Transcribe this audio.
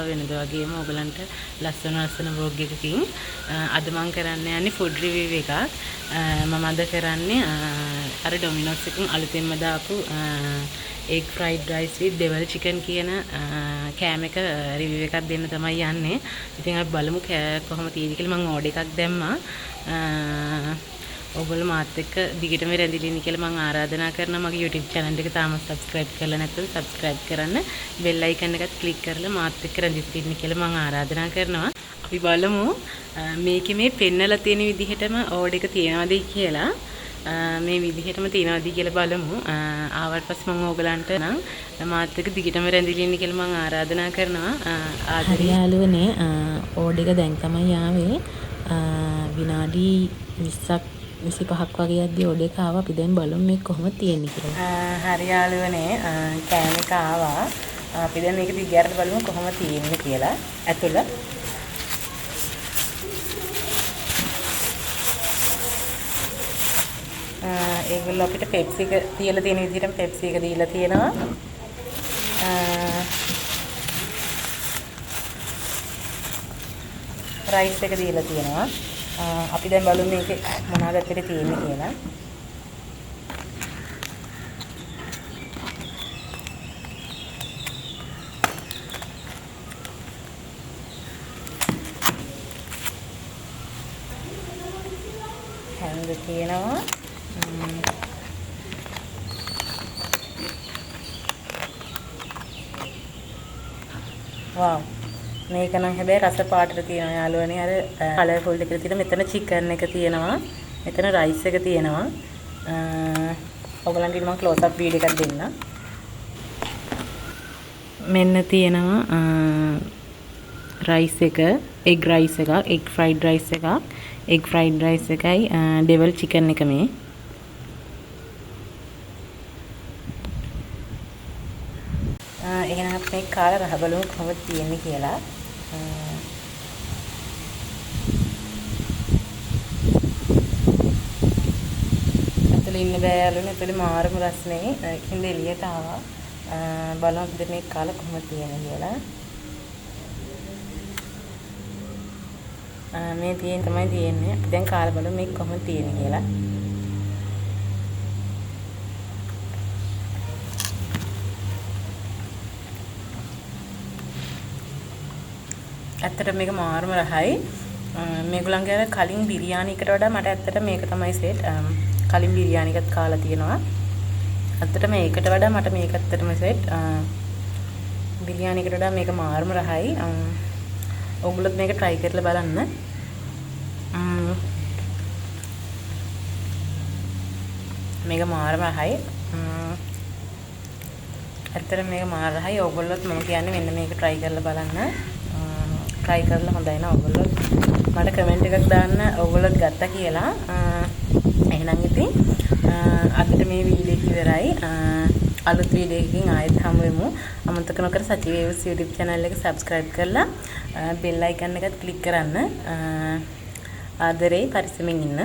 ආව වෙනද වගේම ඔයගලන්ට ලස්සන vlog එකකින් අද මම කරන්න යන්නේ ෆුඩ් රිවිව් එකක්. මම අද කරන්නේ අර ඩොමිනෝස් එකෙන් අලුතෙන්ම දාපු egg fried rice with devil chicken කියන කෑම එක රිවිව් එකක් දෙන්න තමයි යන්නේ. ඉතින් අපි බලමු කොහොම තියෙද කියලා. මම ඕඩර් එකක් දැම්මා. ඔයගොල්ලෝ මාත් එක්ක දිගටම රැඳිලා ඉන්න කියලා මම ආරාධනා කරනවා. මගේ YouTube channel එක තාම subscribe කරලා නැත්නම් subscribe කරන්න. bell icon එකත් click කරලා මාත් එක්ක රැඳිලා ඉන්න කියලා මම ආරාධනා කරනවා. අපි බලමු මේකේ මේ පෙන්නලා තියෙන විදිහටම ඕඩර් එක තියනවාද කියලා. මේ විදිහටම තියනවාද කියලා බලමු. ආවට පස්සේ මම ඕගලන්ට නම් මාත් එක්ක දිගටම රැඳිලා ඉන්න කියලා මම ආරාධනා කරනවා. ආදරේ යාළුවනේ ඕඩර් එක දැන් තමයි ආවේ. විනාඩි 20ක් 25ක් වගේ යද්දී ඕඩර් එක ආවා. අපි දැන් බලමු මේක කොහොමද තියෙන්නේ කියලා. හරි යාළුවනේ කෑම එක ආවා. අපි දැන් මේක දිගට බලමු කොහොමද තියෙන්නේ කියලා. ඇතුළ ඒගොල්ලෝ අපිට පෙප්සි එක තියලා තියෙන විදිහටම පෙප්සි එක දීලා තියෙනවා. රයිස් එක දීලා තියෙනවා. අපි දැන් බලමු මේකේ මොනවද ඇත්තට තියෙන්නේ කියලා. හැන්ද තියෙනවා. wow මේක නම් හැබැයි රස පාටට තියෙනවා යාළුවනේ. අර කලර්ෆුල් එකේ තියෙන මෙතන චිකන් එක තියෙනවා. මෙතන රයිස් එක තියෙනවා. ඔයගලන්ට මම ක්ලෝස් අප් වීඩියෝ එකක් දෙන්න. මෙන්න තියෙනවා රයිස් එක, එග් රයිස් එකක්, එග් ෆ්‍රයිඩ් රයිස් එකක්, එග් ෆ්‍රයිඩ් රයිස් එකයි ඩෙවල් චිකන් එක මේ. එහෙනම් අපි කාලා රහ බලමු කොහොමද තියෙන්නේ කියලා. ඇතුළේ ඉන්න බෑ යාළුවනේ. ඇතුළේ මාරම රස්නේ. ඒකින්ද එළියට ආවා. බලමු අපි මේක කාලා කොහොමද තියෙන්නේ කියලා. මේ තියෙන තමයි තියෙන්නේ. අපි දැන් කාලා බලමු මේක කොහොමද තියෙන්නේ කියලා. ඇත්තට මේක මාරම රහයි. මේගොල්ලන්ගේ අර කලින් බිරියානි එකට වඩා මට ඇත්තට මේක තමයි සෙට්. කලින් බිරියානි එකත් කාලා තියෙනවා. ඇත්තට මේකට වඩා මට මේක ඇත්තටම සෙට්. බිරියානි එකට වඩා මේක මාරම රහයි. ඔයගොල්ලොත් මේක try කරලා බලන්න. මේක මාරම රහයි. ඇත්තට මේක මාර රහයි. ඔයගොල්ලොත් මම කියන්නේ මෙන්න මේක try කරලා බලන්න. try කරලා හොඳයි නා ඔයගොල්ලෝ මට කමෙන්ට් එකක් දාන්න ඔයගොල්ලෝත් ගත්තා කියලා. එහෙනම් ඉතින් අදට මේ වීඩියෝ එක ඉවරයි. අලුත් වීඩියෝ එකකින් ආයෙත් හමු වෙමු. අමතක නොකර සචි වේව්ස් YouTube channel එක subscribe කරලා bell icon එකත් click කරන්න. ආදරේ පරිස්සමින් ඉන්න.